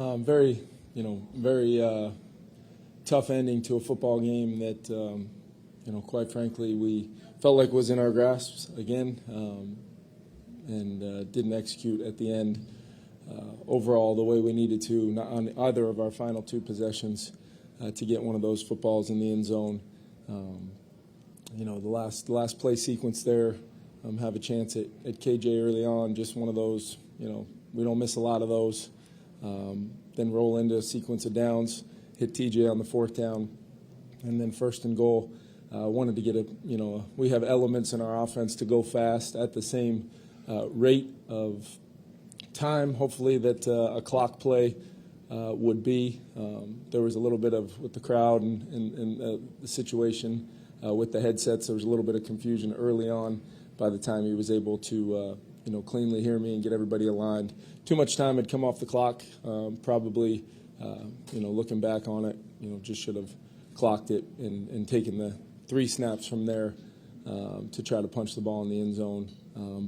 Very, very tough ending to a football game that, quite frankly, we felt like was in our grasps again, and didn't execute at the end overall the way we needed to, not on either of our final two possessions to get one of those footballs in the end zone. The last play sequence there, have a chance at KJ early on, just one of those, we don't miss a lot of those. Then roll into a sequence of downs, hit TJ on the fourth down, and then first and goal. Wanted to get we have elements in our offense to go fast at the same rate of time, hopefully, that a clock play would be. There was a little bit of, with the crowd and the situation with the headsets, there was a little bit of confusion early on. By the time he was able to, cleanly hear me and get everybody aligned. Too much time had come off the clock. Probably, looking back on it, just should have clocked it and taken the 3 snaps from there to try to punch the ball in the end zone.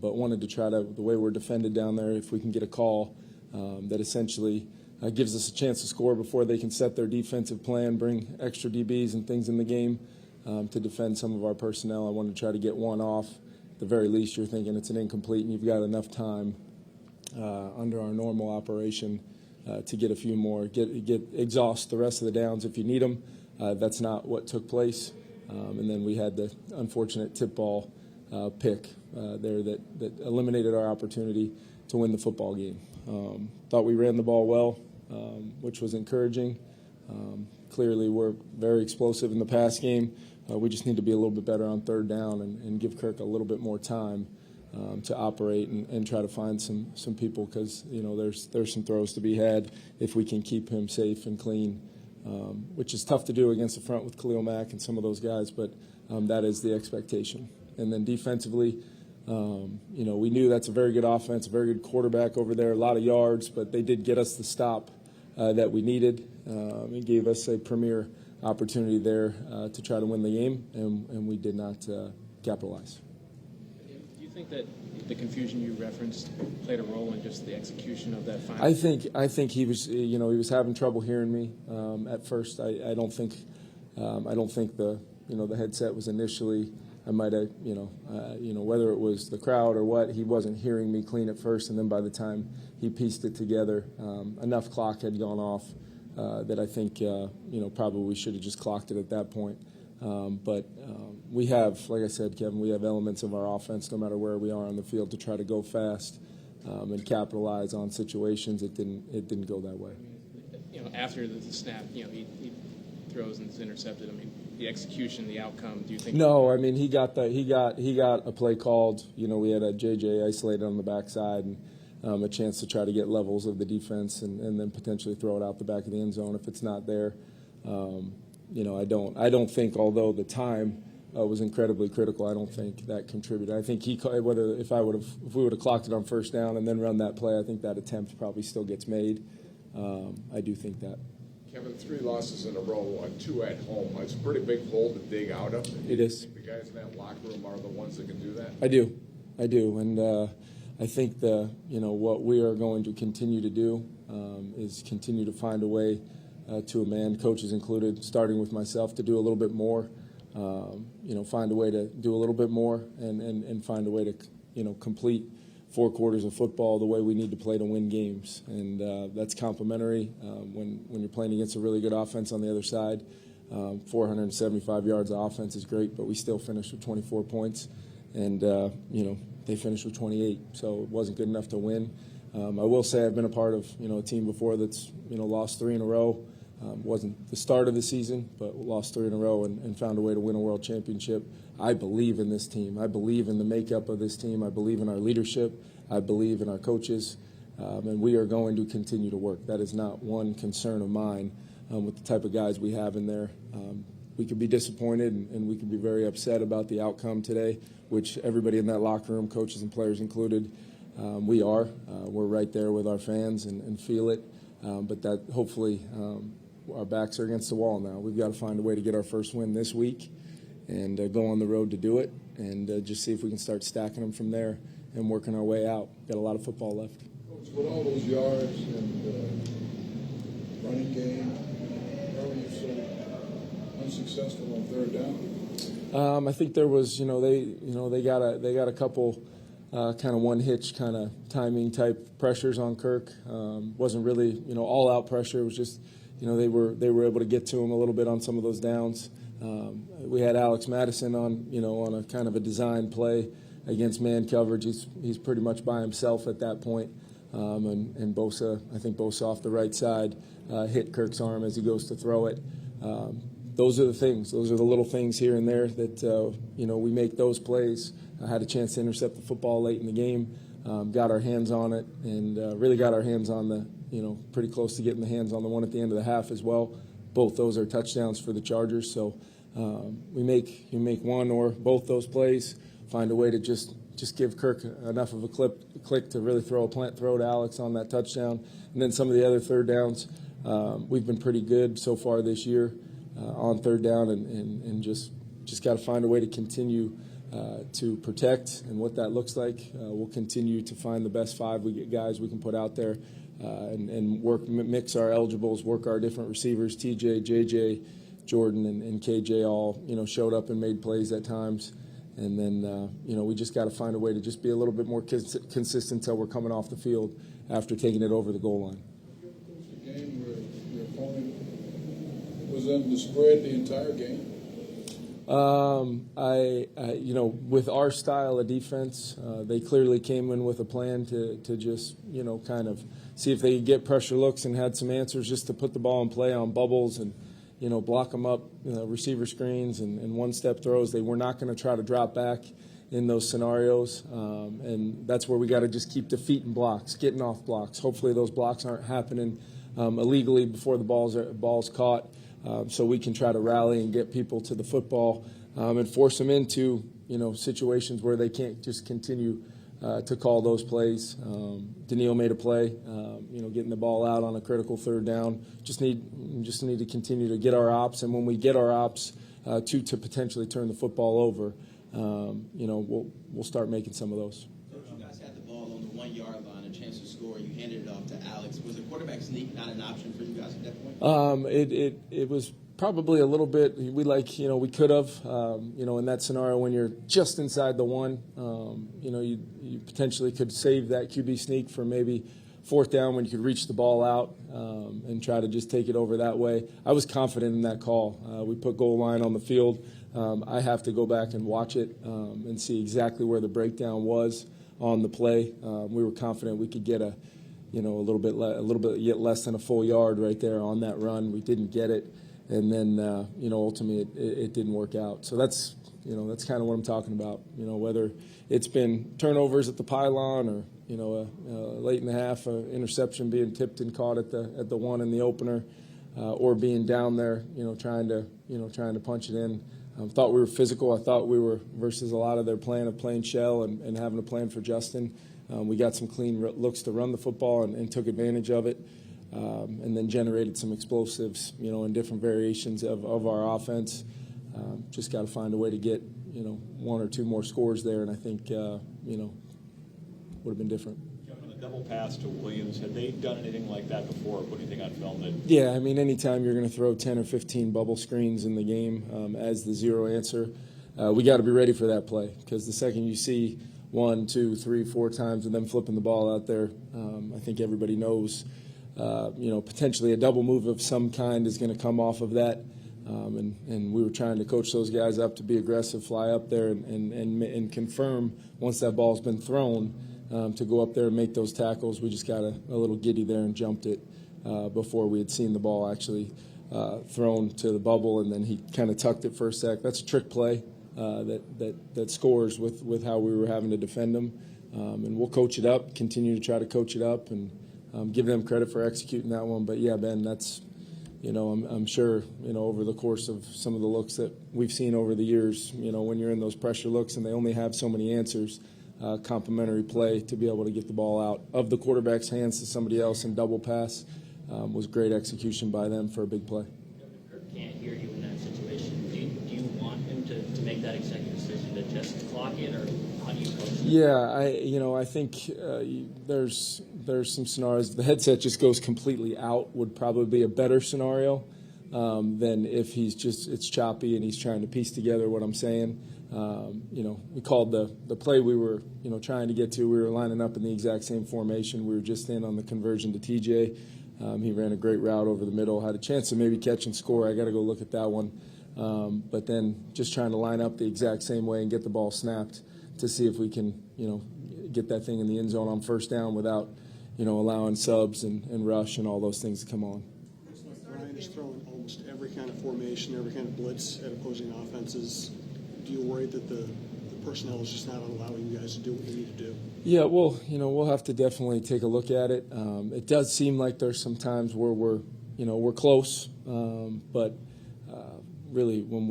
But wanted to try to, the way we're defended down there, if we can get a call that essentially gives us a chance to score before they can set their defensive plan, bring extra DBs and things in the game to defend some of our personnel. I wanted to try to get one off. At the very least, you're thinking it's an incomplete and you've got enough time under our normal operation to get a few more, exhaust the rest of the downs if you need them. That's not what took place. And then we had the unfortunate tip ball pick there that eliminated our opportunity to win the football game. Thought we ran the ball well, which was encouraging. Clearly, we're very explosive in the pass game. We just need to be a little bit better on third down and give Kirk a little bit more time to operate and try to find some people, because there's some throws to be had if we can keep him safe and clean, which is tough to do against the front with Khalil Mack and some of those guys, but that is the expectation. And then defensively, we knew that's a very good offense, a very good quarterback over there, a lot of yards, but they did get us the stop that we needed. It gave us a premier opportunity there to try to win the game, and we did not capitalize. Do you think that the confusion you referenced played a role in just the execution of that final? I think he was, he was having trouble hearing me at first. I don't think the headset was initially. I might have, whether it was the crowd or what, he wasn't hearing me clean at first, and then by the time he pieced it together, enough clock had gone off that I think, probably we should have just clocked it at that point. But we have, like I said, Kevin, we have elements of our offense, no matter where we are on the field, to try to go fast and capitalize on situations. It didn't go that way. After the snap, he throws and it's intercepted. I mean, the execution, the outcome. Do you think? No, I mean he got a play called. We had a JJ isolated on the backside and a chance to try to get levels of the defense and then potentially throw it out the back of the end zone if it's not there. I don't think, although the time was incredibly critical, I don't think that contributed. I think if we would have clocked it on first down and then run that play, I think that attempt probably still gets made. I do think that. Kevin, 3 losses in a row, 2 at home. It's a pretty big hole to dig out of. It is. The guys in that locker room are the ones that can do that? I do, and I think what we are going to continue to do is continue to find a way to a man, coaches included, starting with myself, to do a little bit more. Find a way to do a little bit more and find a way to complete 4 quarters of football the way we need to play to win games, and that's complementary when you're playing against a really good offense on the other side. 475 yards of offense is great, but we still finished with 24 points, and they finished with 28, so it wasn't good enough to win. I will say I've been a part of a team before that's lost 3 in a row. Wasn't the start of the season, but lost 3 in a row and found a way to win a world championship. I believe in this team. I believe in the makeup of this team. I believe in our leadership. I believe in our coaches. And we are going to continue to work. That is not one concern of mine with the type of guys we have in there. We could be disappointed and we could be very upset about the outcome today, which everybody in that locker room, coaches and players included, we are. We're right there with our fans and feel it. But that hopefully our backs are against the wall now. We've got to find a way to get our first win this week and go on the road to do it and just see if we can start stacking them from there and working our way out. Got a lot of football left. Coach, with all those yards and game. Why were you so unsuccessful on third down? I think there was, they got a couple kind of one hitch kind of timing type pressures on Kirk. Wasn't really, all out pressure. It was just, they were able to get to him a little bit on some of those downs. We had Alex Madison on a kind of a design play against man coverage. He's pretty much by himself at that point. And Bosa, I think Bosa off the right side hit Kirk's arm as he goes to throw it. Those are the things. Those are the little things here and there that, we make those plays. I had a chance to intercept the football late in the game, got our hands on it, and really got our hands on the, pretty close to getting the hands on the one at the end of the half as well. Both those are touchdowns for the Chargers. So you make one or both those plays, find a way to just give Kirk enough of a click to really throw a plant throw to Alex on that touchdown. And then some of the other third downs, we've been pretty good so far this year on third down, and just got to find a way to continue to protect, and what that looks like. We'll continue to find the best five guys we can put out there and mix our eligibles, work our different receivers. TJ, JJ, Jordan, and KJ all showed up and made plays at times. And then, we just got to find a way to just be a little bit more consistent until we're coming off the field after taking it over the goal line. The game where your opponent was in the spread the entire game? With our style of defense, they clearly came in with a plan to just, kind of see if they could get pressure looks, and had some answers just to put the ball in play on bubbles and, block them up, receiver screens and one-step throws. They were not going to try to drop back in those scenarios, and that's where we got to just keep defeating blocks, getting off blocks. Hopefully those blocks aren't happening illegally before the ball's caught, so we can try to rally and get people to the football and force them into situations where they can't just continue to call those plays. Daniil made a play, getting the ball out on a critical third down. Just need to continue to get our ops, and when we get our ops to potentially turn the football over, we'll start making some of those. Coach, you guys had the ball on the 1 yard line, a chance to score. You handed it off to Alex. Was a quarterback sneak not an option for you guys at that point? It was probably a little bit. We could have, in that scenario when you're just inside the one, you potentially could save that QB sneak for maybe fourth down when you could reach the ball out and try to just take it over that way. I was confident in that call. We put goal line on the field. I have to go back and watch it and see exactly where the breakdown was on the play. We were confident we could get a little bit yet less than a full yard right there on that run. We didn't get it. And then, ultimately it didn't work out. So that's kind of what I'm talking about. Whether it's been turnovers at the pylon or, late in the half, interception being tipped and caught at the one in the opener, or being down there, trying to punch it in. Thought we were physical. I thought we were, versus a lot of their plan of playing shell and having a plan for Justin. We got some clean looks to run the football and took advantage of it. And then generated some explosives, in different variations of our offense. Just got to find a way to get, one or two more scores there, and I think, would have been different. On the double pass to Williams, had they done anything like that before, or put anything on film that? Yeah, anytime you're going to throw 10 or 15 bubble screens in the game as the zero answer, we got to be ready for that play, because the second you see 1, 2, 3, 4 times and them flipping the ball out there, I think everybody knows. Potentially a double move of some kind is going to come off of that. And we were trying to coach those guys up to be aggressive, fly up there and confirm once that ball's been thrown to go up there and make those tackles. We just got a little giddy there and jumped it before we had seen the ball actually thrown to the bubble, and then he kind of tucked it for a sec. That's a trick play that scores with how we were having to defend them. And we'll coach it up, continue to try to coach it up, and give them credit for executing that one. But, yeah, Ben, that's, I'm sure, over the course of some of the looks that we've seen over the years, when you're in those pressure looks and they only have so many answers, complimentary play to be able to get the ball out of the quarterback's hands to somebody else and double pass was great execution by them for a big play. Kirk can't hear you in that situation. Do you want him to make that executive decision to just clock it, or how do you coach it? Yeah, I think there's some scenarios. The headset just goes completely out would probably be a better scenario than if it's choppy and he's trying to piece together what I'm saying. We called the play we were trying to get to. We were lining up in the exact same formation. We were just in on the conversion to TJ. He ran a great route over the middle, had a chance to maybe catch and score. I got to go look at that one. But then just trying to line up the exact same way and get the ball snapped to see if we can, get that thing in the end zone on first down without, allowing subs and rush and all those things to come on. Ryan is throwing almost every kind of formation, every kind of blitz at opposing offenses. Do you worry that the personnel is just not allowing you guys to do what you need to do? Yeah, well, we'll have to definitely take a look at it. It does seem like there's some times where we're close, but really when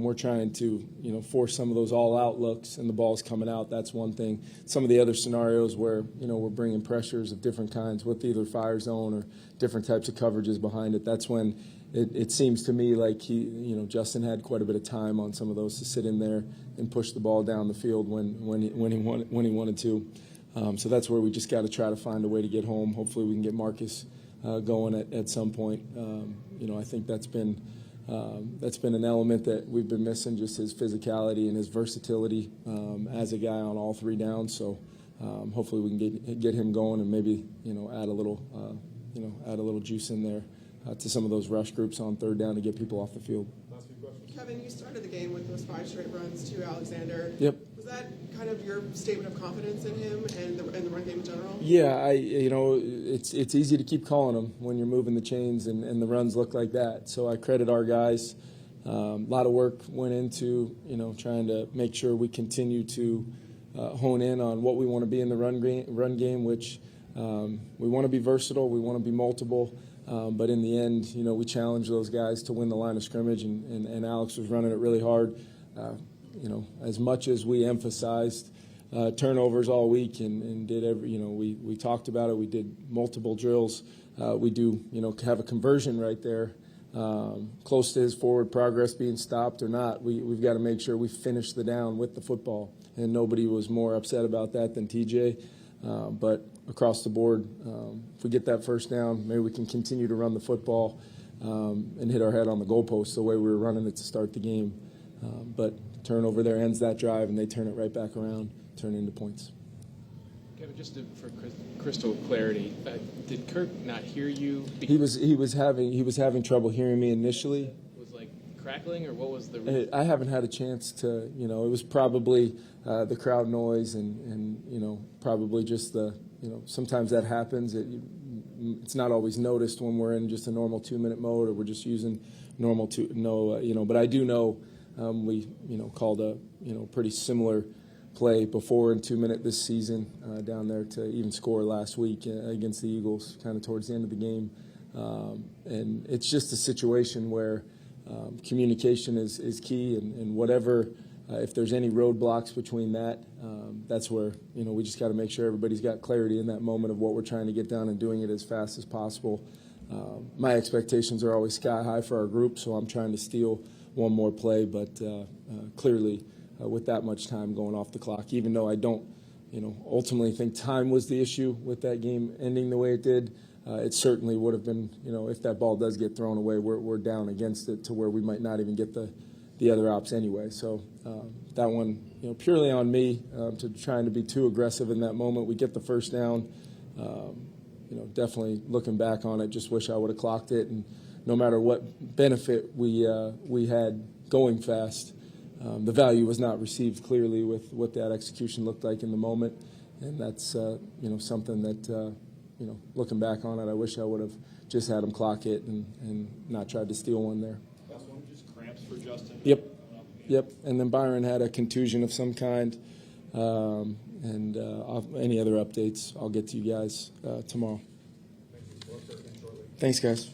we're trying to force some of those all-out looks and the ball's coming out, that's one thing. Some of the other scenarios where we're bringing pressures of different kinds with either fire zone or different types of coverages behind it. That's when it seems to me like Justin had quite a bit of time on some of those to sit in there and push the ball down the field when he wanted to. So that's where we just got to try to find a way to get home. Hopefully we can get Marcus going at some point. I think that's been an element that we've been missing, just his physicality and his versatility as a guy on all three downs. So hopefully we can get him going and maybe add a little juice in there to some of those rush groups on third down to get people off the field. Kevin, you started the game with those 5 straight runs to Alexander. Yep. Was that kind of your statement of confidence in him and the run game in general? Yeah, it's easy to keep calling them when you're moving the chains and the runs look like that. So I credit our guys. A lot of work went into trying to make sure we continue to hone in on what we want to be in the run game, which we want to be versatile, we want to be multiple. But in the end, we challenged those guys to win the line of scrimmage, and Alex was running it really hard. As much as we emphasized turnovers all week and did we talked about it. We did multiple drills. We do, have a conversion right there, close to his forward progress being stopped or not. We've got to make sure we finish the down with the football, and nobody was more upset about that than TJ. But across the board, if we get that first down, maybe we can continue to run the football and hit our head on the goalpost the way we were running it to start the game. But turnover there ends that drive, and they turn it right back around, turn it into points. Kevin, just for crystal clarity, did Kirk not hear you? He was having trouble hearing me initially. Was like crackling, or what was the reason? I haven't had a chance to, it was probably the crowd noise and probably just the, sometimes that happens. It's not always noticed when we're in just a normal 2-minute mode or we're just using normal but I do know we, called a, pretty similar play before in 2-minute this season down there to even score last week against the Eagles kind of towards the end of the game. And it's just a situation where communication is key and whatever, if there's any roadblocks between that, that's where, we just got to make sure everybody's got clarity in that moment of what we're trying to get done and doing it as fast as possible. My expectations are always sky high for our group, so I'm trying to steal one more play, but clearly with that much time going off the clock, even though I don't, ultimately think time was the issue with that game ending the way it did, it certainly would have been, if that ball does get thrown away, we're down against it to where we might not even get the other ops anyway. So that one, purely on me to trying to be too aggressive in that moment. We get the first down. Definitely looking back on it, just wish I would have clocked it. And no matter what benefit we had going fast, the value was not received clearly with what that execution looked like in the moment. And that's something that looking back on it, I wish I would have just had him clock it and not tried to steal one there. Last one, just cramps for Justin. Yep. And then Byron had a contusion of some kind. And any other updates, I'll get to you guys tomorrow. Thanks, guys.